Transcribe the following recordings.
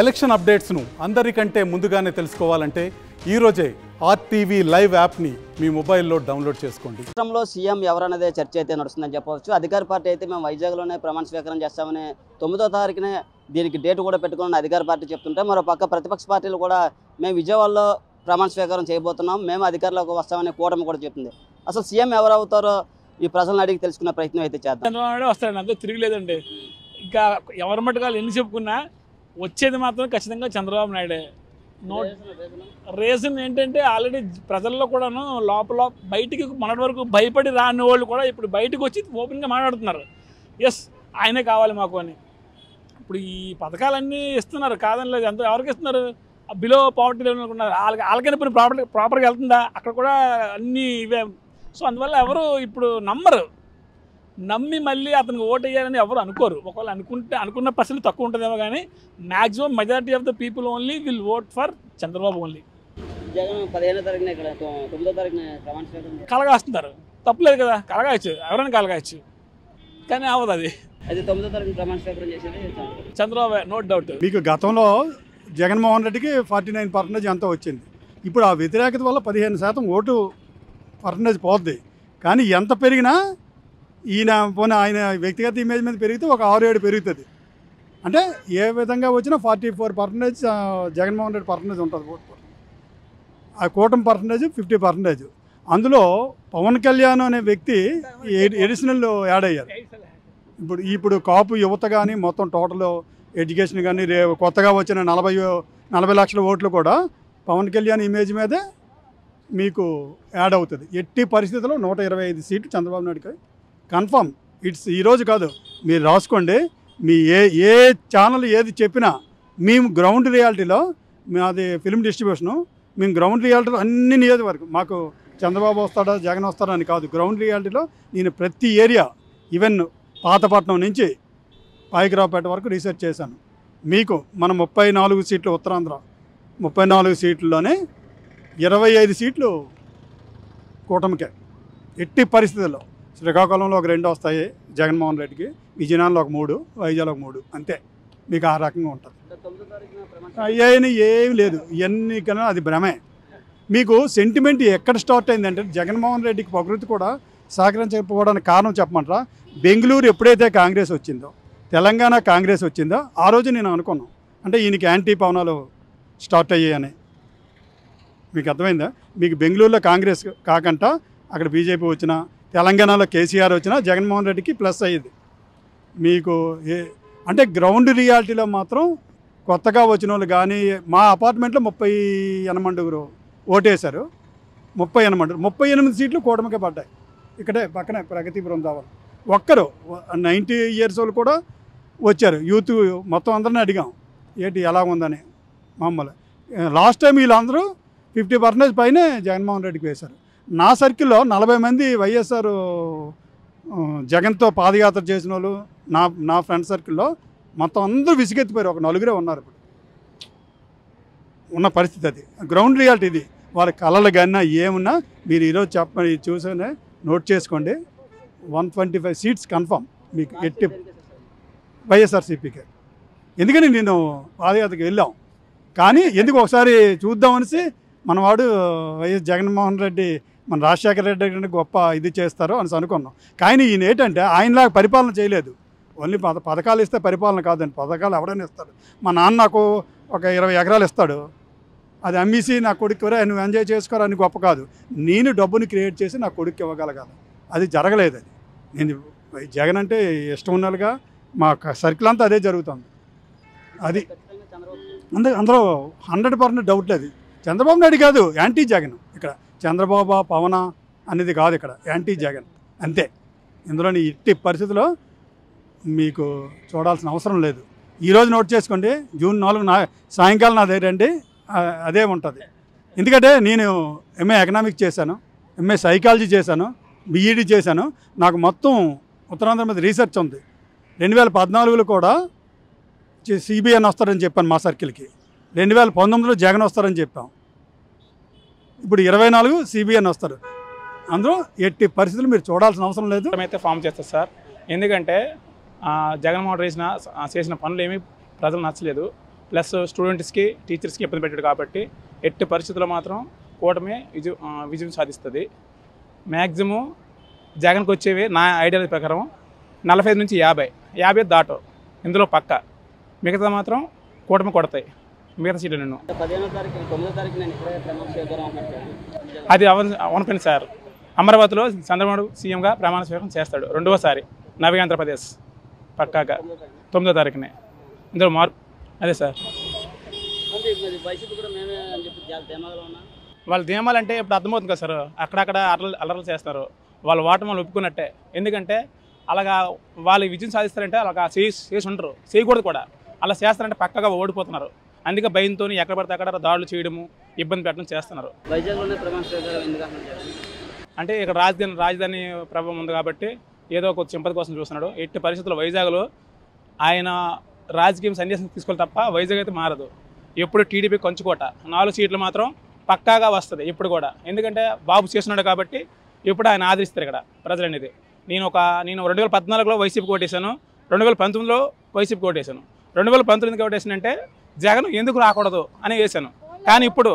Election అప్డేట్స్ను అందరికంటే ముందుగానే తెలుసుకోవాలంటే ఈరోజే ఆర్టీవీ లైవ్ యాప్ని మీ మొబైల్లో డౌన్లోడ్ చేసుకోండి. రాష్ట్రంలో సీఎం ఎవరనేదే చర్చ అయితే నడుస్తుందని చెప్పవచ్చు. అధికార పార్టీ అయితే మేము వైజాగ్లోనే ప్రమాణ స్వీకారం చేస్తామని 9వ తారీఖునే దీనికి డేట్ కూడా పెట్టుకుని అధికార పార్టీ చెప్తుంటే, మరో పక్క ప్రతిపక్ష పార్టీలు కూడా మేము విజయవాడలో ప్రమాణ స్వీకారం చేయబోతున్నాం, మేము అధికారంలోకి వస్తామని కూటమి కూడా చెప్తుంది. అసలు సీఎం ఎవరు అవుతారో ఈ ప్రజలను అడిగి తెలుసుకునే ప్రయత్నం అయితే చేద్దాం. చంద్రబాబు వస్తాడు, అంతా తిరిగిలేదండి. ఇంకా ఎవరి మట్టుకాలు ఎన్ని చెప్పుకున్నా వచ్చేది మాత్రం ఖచ్చితంగా చంద్రబాబు నాయుడే. రీజన్ ఏంటంటే ఆల్రెడీ ప్రజల్లో కూడాను లోపల బయటికి మొన్నటి వరకు భయపడి రాని వాళ్ళు కూడా ఇప్పుడు బయటకు వచ్చి ఓపెన్గా మాట్లాడుతున్నారు, ఎస్ ఆయనే కావాలి మాకు అని. ఇప్పుడు ఈ పథకాలన్నీ ఇస్తున్నారు, కాదని లేదు. ఎంత ఎవరికి ఇస్తున్నారు? బిలో పావర్టీ లెవెల్ ఉన్నారు, వాళ్ళకైనా ఇప్పుడు ప్రాపర్గా వెళ్తుందా? అక్కడ కూడా అన్నీ ఇవే. సో అందువల్ల ఎవరు ఇప్పుడు నమ్మి మళ్ళీ అతనికి ఓటు వేయాలని ఎవరు అనుకోరు. ఒకవేళ అనుకున్న పర్సెంట్ తక్కువ ఉంటుందేమో, కానీ maximum majority of the people only will vote for Chandrababu only. Jagan 15వ తారీఖున ఇక్కడ 9వ తారీఖున ప్రమాణ స్వీకారం కలగాస్తున్నారు, తప్పులేదు కదా, కలగాయచ్చు, ఎవరైనా కలగాయచ్చు, కానీ అవ్వదు. అది 9వ తారీఖున ప్రమాణ స్వీకారం చేసేది చంద్రబాబు, నో డౌట్. మీకు గతంలో జగన్మోహన్ రెడ్డికి 49% అంతా వచ్చింది. ఇప్పుడు ఆ వ్యతిరేకత వల్ల 15% ఓటు పర్సంటేజ్ పోద్ది. కానీ ఎంత పెరిగినా ఆయన వ్యక్తిగత ఇమేజ్ మీద పెరిగితే ఒక 6-7 పెరుగుతుంది. అంటే ఏ విధంగా వచ్చినా 44% జగన్మోహన్ రెడ్డి పర్సంటేజ్ ఉంటుంది ఓటు. ఆ కూటమి పర్సంటేజ్ 50%. అందులో పవన్ కళ్యాణ్ అనే వ్యక్తి ఎడిషనల్ యాడ్ అయ్యారు. ఇప్పుడు కాపు యువత కానీ మొత్తం టోటల్ ఎడ్యుకేషన్ కానీ కొత్తగా వచ్చిన 40 లక్షల ఓట్లు కూడా పవన్ కళ్యాణ్ ఇమేజ్ మీదే మీకు యాడ్ అవుతుంది. ఎట్టి పరిస్థితుల్లో 125 సీట్లు చంద్రబాబు నాయుడుకి కన్ఫర్మ్. ఈరోజు కాదు, మీరు రాసుకోండి. మీ ఏ ఛానల్ ఏది చెప్పినా మేము గ్రౌండ్ రియాలిటీలో, మాది ఫిల్మ్ డిస్ట్రిబ్యూషను, మేము గ్రౌండ్ రియాలిటీలో అన్ని నియోజకవర్గం మాకు చంద్రబాబు వస్తాడా జగన్ వస్తాడా అని కాదు, గ్రౌండ్ రియాలిటీలో నేను ప్రతి ఏరియా ఈవెన్ పాతపట్నం నుంచి పాయికరావుపేట వరకు రీసెర్చ్ చేశాను. మీకు మన 34 సీట్లు ఉత్తరాంధ్ర, 34 సీట్లలోనే 25 సీట్లు కూటమికే. ఎట్టి పరిస్థితుల్లో శ్రీకాకుళంలో ఒక 2 వస్తాయి జగన్మోహన్ రెడ్డికి, విజయనగరంలో ఒక 3, వైజాగ్లో ఒక 3, అంతే. మీకు ఆ రకంగా ఉంటుంది. అయ్యాయని ఏమి లేదు, ఎన్నికైనా అది భ్రమే. మీకు సెంటిమెంట్ ఎక్కడ స్టార్ట్ అయిందంటే జగన్మోహన్ రెడ్డికి ప్రకృతి కూడా సహకరించకపోవడానికి కారణం చెప్పమంటారా? బెంగళూరు ఎప్పుడైతే కాంగ్రెస్ వచ్చిందో, తెలంగాణ కాంగ్రెస్ వచ్చిందో, ఆ రోజు నేను అనుకున్నాను అంటే ఈయనకి యాంటీ పవనాలు స్టార్ట్ అయ్యాయని. మీకు అర్థమైందా? మీకు బెంగళూరులో కాంగ్రెస్ కాకుండా అక్కడ బీజేపీ వచ్చినా, తెలంగాణలో కేసీఆర్ వచ్చినా జగన్మోహన్ రెడ్డికి ప్లస్ అయ్యేది. మీకు అంటే గ్రౌండ్ రియాలిటీలో మాత్రం కొత్తగా వచ్చిన వాళ్ళు కానీ, మా అపార్ట్మెంట్లో 38 ఓటేశారు. 38 సీట్లు కూటమికే పడ్డాయి. ఇక్కడే పక్కనే ప్రగతి బృందావనం. ఒక్కరు 90 ఇయర్స్ వాళ్ళు కూడా వచ్చారు. యూత్ మొత్తం అందరినీ అడిగాం ఏంటి ఎలా ఉందని. మామూలు లాస్ట్ టైం వీళ్ళందరూ 50% పైనే జగన్మోహన్ రెడ్డికి వేశారు. నా సర్కిల్లో 40 మంది వైఎస్ఆర్ జగన్తో పాదయాత్ర చేసిన వాళ్ళు నా ఫ్రెండ్ సర్కిల్లో మొత్తం అందరూ విసిగెత్తిపోయారు. ఒక 4 ఉన్నారు ఇప్పుడు ఉన్న పరిస్థితి. అది గ్రౌండ్ రియాలిటీ. ఇది వాళ్ళ కళలు కన్నా ఏమున్నా మీరు ఈరోజు చెప్పండి, చూసానే నోట్ చేసుకోండి. 125 సీట్స్ కన్ఫర్మ్ మీకు ఎట్టి వైఎస్ఆర్సీపీకే. ఎందుకని నేను పాదయాత్రకి వెళ్ళాం, కానీ ఎందుకు ఒకసారి చూద్దామనేసి మనవాడు వైఎస్ జగన్మోహన్ రెడ్డి మన రాజశేఖర రెడ్డి గొప్ప ఇది చేస్తారు అని అనుకున్నాం. కానీ ఈయన ఏంటంటే ఆయనలాగా పరిపాలన చేయలేదు. ఓన్లీ పథకాలు ఇస్తే పరిపాలన కాదండి. పథకాలు ఎవడైనా ఇస్తాడు. మా నాన్న నాకు ఒక 20 ఎకరాలు ఇస్తాడు, అది అమ్మేసి నా కొడుకు నువ్వు ఎంజాయ్ చేసుకోరని గొప్ప కాదు. నేను డబ్బుని క్రియేట్ చేసి నా కొడుకు ఇవ్వగలగాలి. అది జరగలేదు. అది నేను జగన్ అంటే ఇష్టం ఉన్నలుగా మా సర్కిల్ అంతా అదే జరుగుతుంది. అది అందరూ 100% డౌట్ లేదు. చంద్రబాబు నాయుడు కాదు, యాంటీ జగన్. ఇక్కడ చంద్రబాబు పవన అనేది కాదు, ఇక్కడ యాంటీ జగన్ అంతే. ఇందులోని ఎట్టి పరిస్థితుల్లో మీకు చూడాల్సిన అవసరం లేదు. ఈరోజు నోట్ చేసుకోండి, జూన్ 4 సాయంకాలం నా దగ్గర రండి, అదే ఉంటుంది. ఎందుకంటే నేను ఎంఏ ఎకనామిక్స్ చేశాను, ఎంఏ సైకాలజీ చేశాను, బీఈడీ చేశాను. నాకు మొత్తం ఉత్తరాంధ్ర మీద రీసెర్చ్ ఉంది. 2014లో కూడా సిబిఎన్ వస్తారని చెప్పాను మా సర్కిల్కి. 2019లో జగన్ వస్తారని చెప్పాం. ఇప్పుడు 24 సిబిఎన్ వస్తారు. అందులో ఎట్టి పరిస్థితులు మీరు చూడాల్సిన అవసరం లేదు. అయితే ఫామ్ చేస్తారు సార్. ఎందుకంటే జగన్మోహన్ చేసిన పనులు ఏమీ ప్రజలు నచ్చలేదు. ప్లస్ స్టూడెంట్స్కి టీచర్స్కి ఇబ్బంది పెట్టాడు కాబట్టి ఎట్టి పరిస్థితుల్లో మాత్రం కూటమి విజయం సాధిస్తుంది. మ్యాక్సిమం జగన్కి వచ్చేవి నా ఐడియా ప్రకారం 45 నుంచి 50 దాటు ఇందులో పక్క, మిగతా మాత్రం కూటమి కొడతాయి మిగతా సీట్లు. నేను 15వ తారీఖు 9వ తారీఖు నేను ఇక్కడే ప్రమాణ స్వీకారం అన్నట్టు అది అవనపండి సార్. అమరావతిలో చంద్రబాబు సీఎంగా ప్రమాణ స్వీకారం చేస్తాడు రెండవసారి. నవీ ఆంధ్రప్రదేశ్ పక్కాగా 9వ తారీఖునే. ఇందులో మార్పు అదే సార్. అంటే మరి వైసీపీ కూడా మేమే అని చెప్పి చాలా ధీమాగా ఉన్నా. వాళ్ళ ధీమాలు అంటే ఇప్పుడు అర్థమవుతుంది కదా సార్, అక్కడక్కడ అల్లర్లు చేస్తారు. వాళ్ళ ఓటమి వాళ్ళు ఒప్పుకున్నట్టే. ఎందుకంటే అలాగా వాళ్ళు విజయం సాధిస్తారంటే అలాగా చేసి ఉండరు, చేయకూడదు కూడా. అలా చేస్తారంటే పక్కగా ఓడిపోతున్నారు. అందుకే భయంతో ఎక్కడ పడితే అక్కడ దాడులు చేయడము, ఇబ్బంది పెట్టడం చేస్తున్నారు. వైజాగ్లోనే ప్రమాణ స్వీకారం ఎందుకు అంటున్నారు? అంటే ఇక్కడ రాజధాని ప్రభావం ఉంది కాబట్టి ఏదో ఒక సింపతి కోసం చూస్తున్నాడు. ఎట్టి పరిస్థితుల్లో వైజాగ్లో ఆయన రాజకీయం సన్యాసం తీసుకోవాలి తప్ప వైజాగ్ అయితే మారదు. ఎప్పుడు టీడీపీ కంచుకోట 4 సీట్లు మాత్రం పక్కాగా వస్తుంది ఇప్పుడు కూడా. ఎందుకంటే బాబు చేస్తున్నాడు కాబట్టి ఎప్పుడు ఆయన ఆదరిస్తారు ఇక్కడ ప్రజలు అనేది. నేను 2014లో వైసీపీ ఓటేశాను, 2019లో వైసీపీ ఓటేశాను. 2019 ఓటేసానంటే జగన్ ఎందుకు రాకూడదు అని వేశాను. కానీ ఇప్పుడు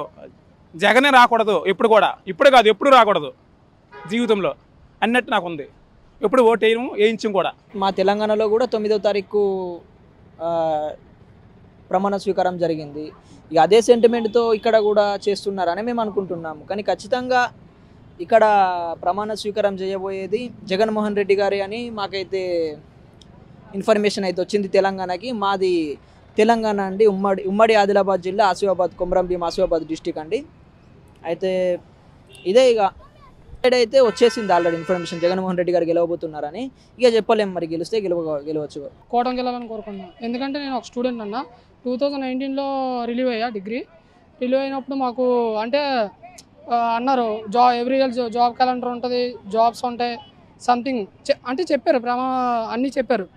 జగనే రాకూడదు ఇప్పుడు కూడా, ఇప్పుడు కాదు ఎప్పుడు రాకూడదు జీవితంలో అన్నట్టు నాకు ఉంది. ఎప్పుడు ఓటు వేయించాం కూడా. మా తెలంగాణలో కూడా 9వ తారీఖు ప్రమాణ స్వీకారం జరిగింది. ఇక అదే సెంటిమెంట్తో ఇక్కడ కూడా చేస్తున్నారని మేము అనుకుంటున్నాము. కానీ ఖచ్చితంగా ఇక్కడ ప్రమాణ స్వీకారం చేయబోయేది జగన్మోహన్ రెడ్డి గారే అని మాకైతే ఇన్ఫర్మేషన్ అయితే వచ్చింది తెలంగాణకి. మాది తెలంగాణ అండి, ఉమ్మడి ఆదిలాబాద్ జిల్లా, ఆసిఫాబాద్, కొమరంభీం ఆసిఫాబాద్ డిస్టిక్ అండి. అయితే ఇదే ఇక అయితే వచ్చేసింది ఆల్రెడీ ఇన్ఫర్మేషన్ జగన్మోహన్ రెడ్డి గారు గెలవబోతున్నారని. ఇక చెప్పలేము, మరి గెలిస్తే గెలవచ్చు. కోటం గెలవాలని కోరుకున్నాను. ఎందుకంటే నేను ఒక స్టూడెంట్ అన్న. 2019లో రిలీవ్ అయ్యా డిగ్రీ. రిలీవ్ అయినప్పుడు మాకు అంటే అన్నారు ఎవ్రీ ఇయర్ జాబ్ క్యాలెండర్ ఉంటుంది, జాబ్స్ ఉంటాయి, సంథింగ్ అంటే చెప్పారు, అన్నీ చెప్పారు.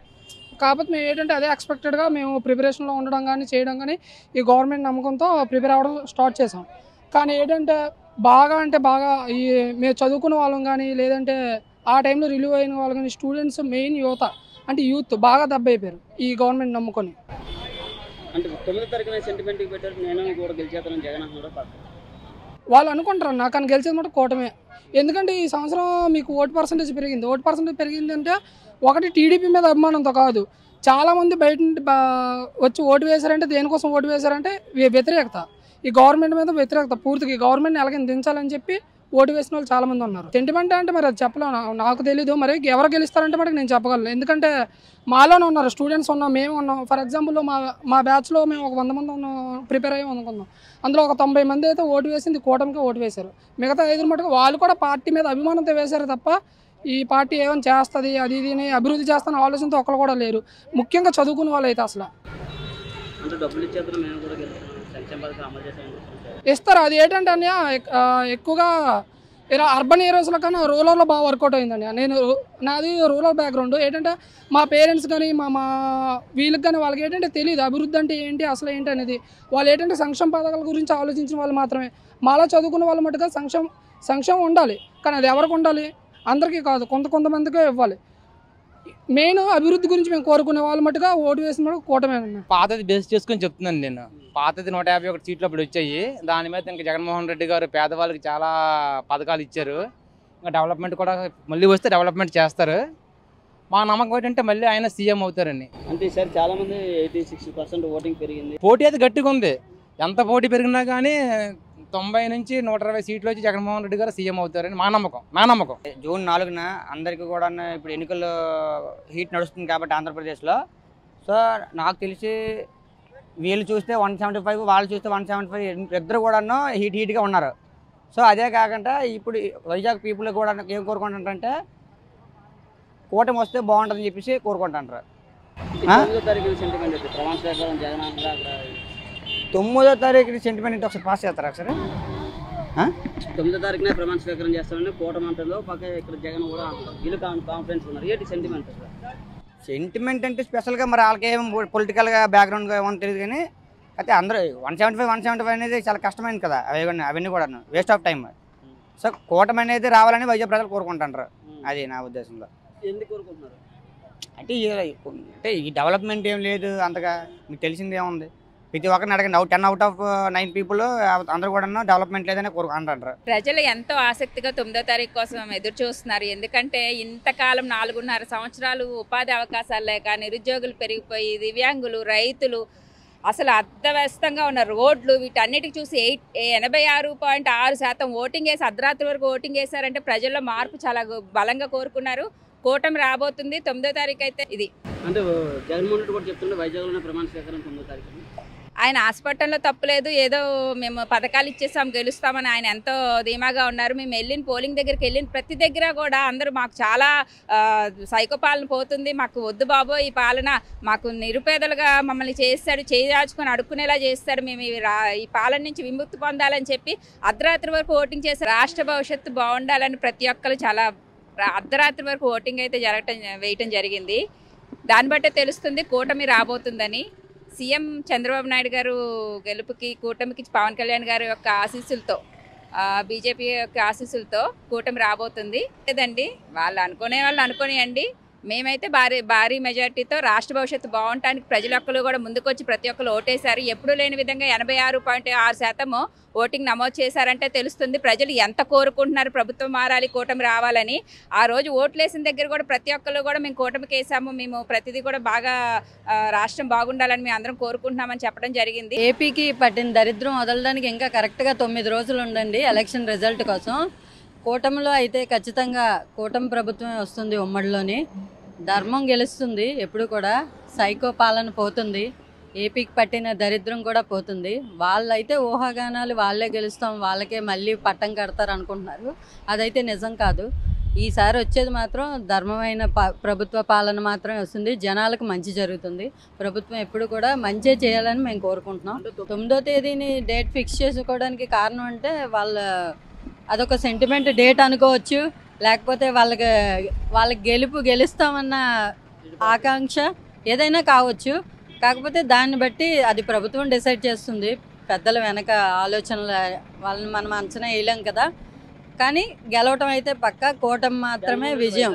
కాకపోతే మేము ఏంటంటే అదే ఎక్స్పెక్టెడ్గా మేము ప్రిపరేషన్లో ఉండడం కానీ చేయడం కానీ ఈ గవర్నమెంట్ నమ్మకంతో ప్రిపేర్ అవ్వడం స్టార్ట్ చేసాం. కానీ ఏంటంటే బాగా ఈ మేము చదువుకున్న వాళ్ళం కానీ లేదంటే ఆ టైంలో రిలీవ్ అయిన వాళ్ళు కానీ స్టూడెంట్స్ మెయిన్ యువత అంటే యూత్ బాగా దెబ్బైపోయారు ఈ గవర్నమెంట్ నమ్ముకొని. అంటే 9వ తారీఖున సెంటిమెంట్కి పెట్టారు, నేను కూడా గెలిచేస్తాను జగన్ అంటున్నారు. వాళ్ళు అనుకుంటారు అన్న, కానీ గెలిచేది మాట కూటమే. ఎందుకంటే ఈ సంవత్సరం మీకు ఓటు పర్సంటేజ్ పెరిగింది. ఓటు పర్సంటేజ్ పెరిగింది అంటే ఒకటి టీడీపీ మీద అభిమానంతో కాదు, చాలామంది బయట వచ్చి ఓటు వేశారంటే దేనికోసం ఓటు వేశారంటే వ్యతిరేకత, ఈ గవర్నమెంట్ మీద వ్యతిరేకత పూర్తిగా. ఈ గవర్నమెంట్ని ఎలాగైనా దించాలని చెప్పి ఓటు వేసిన వాళ్ళు చాలామంది ఉన్నారు. సెంటిమెంట్ అంటే మరి అది చెప్పలేను, నాకు తెలీదు. మరి ఎవరు గెలుస్తారంటే మనకి నేను చెప్పగలను. ఎందుకంటే మాలోనే ఉన్నారు, స్టూడెంట్స్ ఉన్నాం, మేము ఉన్నాం. ఫర్ ఎగ్జాంపుల్ మా బ్యాచ్లో మేము ఒక 100 మంది ఉన్నాం, ప్రిపేర్ అయ్యాం అనుకుందాం. అందులో ఒక 90 మంది అయితే ఓటు వేసింది కూటమికి ఓటు వేశారు. మిగతా 5 మటుకు వాళ్ళు కూడా పార్టీ మీద అభిమానంతో వేశారు తప్ప ఈ పార్టీ ఏమైనా చేస్తుంది అది ఇది అభివృద్ధి చేస్తాను ఆలోచనతో ఒక్కరు కూడా లేరు. ముఖ్యంగా చదువుకున్న వాళ్ళు అయితే అసలు ఇస్తారు. అది ఏంటంటే అన్నయ్య ఎక్కువగా అర్బన్ ఏరియాస్లో కన్నా రూరల్లో బాగా వర్కౌట్ అయిందండి. నాది రూరల్ బ్యాక్గ్రౌండ్. ఏంటంటే మా పేరెంట్స్ కానీ మా వీళ్ళకి కానీ వాళ్ళకి ఏంటంటే తెలియదు అభివృద్ధి అంటే ఏంటి అసలు ఏంటి అనేది. వాళ్ళు ఏంటంటే సంక్షేమ పథకాల గురించి ఆలోచించిన వాళ్ళు మాత్రమే. మాలా చదువుకున్న వాళ్ళు మటుగా సంక్షేమం ఉండాలి, కానీ అది ఎవరికి ఉండాలి? అందరికీ కాదు, కొంతమందికే ఇవ్వాలి. మెయిన్ అభివృద్ధి గురించి మేము కోరుకునే వాళ్ళు మటుగా ఓటు వేసిన కూటమేనండి. పాతది బేస్ చేసుకొని చెప్తున్నాను నేను. పాతది 151 సీట్లు అప్పుడు వచ్చాయి. దాని మీద ఇంకా జగన్మోహన్ రెడ్డి గారు పేదవాళ్ళకి చాలా పథకాలు ఇచ్చారు. ఇంకా డెవలప్మెంట్ కూడా మళ్ళీ వస్తే డెవలప్మెంట్ చేస్తారు. మా నమ్మకం ఏంటంటే మళ్ళీ ఆయన సీఎం అవుతారని. అంటే ఈసారి చాలా మంది 86% ఓటింగ్ పెరిగింది. పోటీ అయితే గట్టిగా ఉంది. ఎంత పోటీ పెరిగినా కానీ 90 నుంచి 120 సీట్లు వచ్చి జగన్మోహన్ రెడ్డి గారు సీఎం అవుతారని నా నమ్మకం. జూన్ 4న అందరికీ కూడా ఇప్పుడు ఎన్నికలు హీట్ నడుస్తుంది కాబట్టి ఆంధ్రప్రదేశ్లో. సో నాకు తెలిసి వీళ్ళు చూస్తే 175, వాళ్ళు చూస్తే 175, ఇద్దరు కూడా హీట్గా ఉన్నారు. సో అదే కాకుండా ఇప్పుడు వైజాగ్ పీపుల్ కూడా ఏం కోరుకుంటారంటే కూటమి వస్తే బాగుంటుందని చెప్పేసి కోరుకుంటారు. 9వ తారీఖు సెంటిమెంట్ ప్రమాణ స్వీకారం జగన్ అంటారు. 9వ తారీఖు సెంటిమెంట్ ఒకసారి పాస్ చేస్తారా ఒకసారి? 9వ తారీఖునే ప్రమాణ స్వీకారం చేస్తామని కూటమి అంటారు. పక్క ఇక్కడ జగన్ కూడా అంటారు. వీళ్ళు కాన్ఫిడెన్స్ ఉన్నారు. ఏంటి సెంటిమెంట్ అంటే స్పెషల్గా మరి వాళ్ళకి ఏం పొలిటికల్గా బ్యాక్గ్రౌండ్గా ఏమో తెలియదు. కానీ అయితే అందరూ 175 అనేది చాలా కష్టమైంది కదా. అవన్నీ కూడా వేస్ట్ ఆఫ్ టైం. సో కూటమి అనేది రావాలని వైజాగ్ ప్రజలు కోరుకుంటారు. అది నా ఉద్దేశంలో. ఎందుకు కోరుకుంటున్నారు అంటే ఈ డెవలప్మెంట్ ఏం లేదు అంతగా. మీకు తెలిసింది ఏముంది, ప్రతి ఒక్కరిని అడగండి 10 out of 9 పీపుల్ అందరూ కూడా డెవలప్మెంట్ లేదని అంటారు. ప్రజలు ఎంతో ఆసక్తిగా 9వ తారీఖు కోసం ఎదురు చూస్తున్నారు. ఎందుకంటే ఇంతకాలం 4.5 సంవత్సరాలు ఉపాధి అవకాశాలు లేక నిరుద్యోగులు పెరిగిపోయి దివ్యాంగులు రైతులు అసలు అర్థవ్యస్తంగా ఉన్న రోడ్లు వీటన్నిటికి చూసి 86.6% ఓటింగ్ వేసి అర్ధరాత్రి వరకు ఓటింగ్ వేశారంటే ప్రజల్లో మార్పు చాలా బలంగా కోరుకున్నారు. కూటమి రాబోతుంది 9వ తారీఖు అయితే. ఇది అంటే జగన్మోహన్ రెడ్డి కూడా చెప్తుండే వైజాగ్లోనే ప్రమాణ స్వీకారం 9వ తారీఖు. ఆయన హాస్పిటల్లో తప్పులేదు, ఏదో మేము పథకాలు ఇచ్చేసాం గెలుస్తామని ఆయన ఎంతో ధీమాగా ఉన్నారు. మేము వెళ్ళిన పోలింగ్ దగ్గరికి వెళ్ళిన ప్రతి దగ్గర కూడా అందరూ మాకు చాలా సైకో పాలన పోతుంది, మాకు వద్దు బాబో ఈ పాలన, మాకు నిరుపేదలుగా మమ్మల్ని చేస్తాడు, చేయాచుకొని అడుక్కునేలా చేస్తాడు, మేము ఈ పాలన నుంచి విముక్తి పొందాలని చెప్పి అర్ధరాత్రి వరకు ఓటింగ్ చేశారు. రాష్ట్ర భవిష్యత్తు బాగుండాలని ప్రతి ఒక్కరు చాలా అర్ధరాత్రి వరకు ఓటింగ్ అయితే వేయటం జరిగింది. దాన్ని బట్టే తెలుస్తుంది కూటమి రాబోతుందని. సీఎం చంద్రబాబు నాయుడు గారు గెలుపుకి కూటమికి పవన్ కళ్యాణ్ గారి యొక్క ఆశీస్సులతో బీజేపీ యొక్క ఆశీస్సులతో కూటమి రాబోతుంది. లేదండి వాళ్ళు అనుకోనియండి, మేమైతే భారీ మెజార్టీతో రాష్ట్ర భవిష్యత్తు బాగుంటానికి ప్రజల ఒక్కరు కూడా ముందుకొచ్చి ప్రతి ఒక్కరు ఓటేశారు. ఎప్పుడూ లేని విధంగా 86.6% ఓటింగ్ నమోదు చేశారంటే తెలుస్తుంది ప్రజలు ఎంత కోరుకుంటున్నారు ప్రభుత్వం మారాలి, కూటమి రావాలని. ఆ రోజు ఓట్లేసిన దగ్గర కూడా ప్రతి ఒక్కరు కూడా మేము కూటమికి వేసాము, మేము ప్రతిదీ కూడా బాగా రాష్ట్రం బాగుండాలని మేము అందరం కోరుకుంటున్నామని చెప్పడం జరిగింది. ఏపీకి పట్టిన దరిద్రం వదలడానికి ఇంకా కరెక్ట్గా 9 రోజులు ఉండండి ఎలక్షన్ రిజల్ట్ కోసం. కూటమిలో అయితే ఖచ్చితంగా కూటమి ప్రభుత్వమే వస్తుంది. ఉమ్మడిలోని ధర్మం గెలుస్తుంది. ఎప్పుడు కూడా సైకో పాలన పోతుంది, ఏపీకి పట్టిన దరిద్రం కూడా పోతుంది. వాళ్ళైతే ఊహాగానాలు వాళ్ళే గెలుస్తాం, వాళ్ళకే మళ్ళీ పట్టం కడతారు అనుకుంటున్నారు. అదైతే నిజం కాదు. ఈసారి వచ్చేది మాత్రం ధర్మమైన ప్రభుత్వ పాలన మాత్రమే వస్తుంది. జనాలకు మంచి జరుగుతుంది. ప్రభుత్వం ఎప్పుడు కూడా మంచి చేయాలని మేము కోరుకుంటున్నాం. 9వ తేదీని డేట్ ఫిక్స్ చేసుకోవడానికి కారణం అంటే అదొక సెంటిమెంట్ డేట్ అనుకోవచ్చు, లేకపోతే వాళ్ళకి గెలుస్తామన్న ఆకాంక్ష ఏదైనా కావచ్చు. కాకపోతే దాన్ని బట్టి అది ప్రభుత్వం డిసైడ్ చేస్తుంది. పెద్దల వెనక ఆలోచనల వాళ్ళని మనం అంచనా వేయలేం కదా. కానీ గెలవటం అయితే పక్కా. కూటమి మాత్రమే విజయం.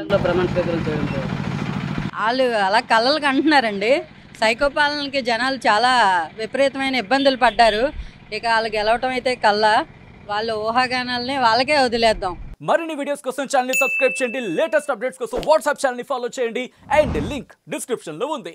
వాళ్ళు అలా కళ్ళకి అంటున్నారండి. సైకోపాలనకి జనాలు చాలా విపరీతమైన ఇబ్బందులు పడ్డారు. ఇక వాళ్ళు గెలవటం అయితే కల్లా. వాళ్ళ ఊహాగానాలని వాళ్ళకే వదిలేద్దాం. మరిన్ని వీడియోస్ కోసం ఛానల్ ని సబ్స్క్రైబ్ చేయండి. లేటెస్ట్ అప్డేట్స్ కోసం వాట్సాప్ ఛానల్ ని ఫాలో చేయండి. అండ్ లింక్ డిస్క్రిప్షన్ లో ఉంది.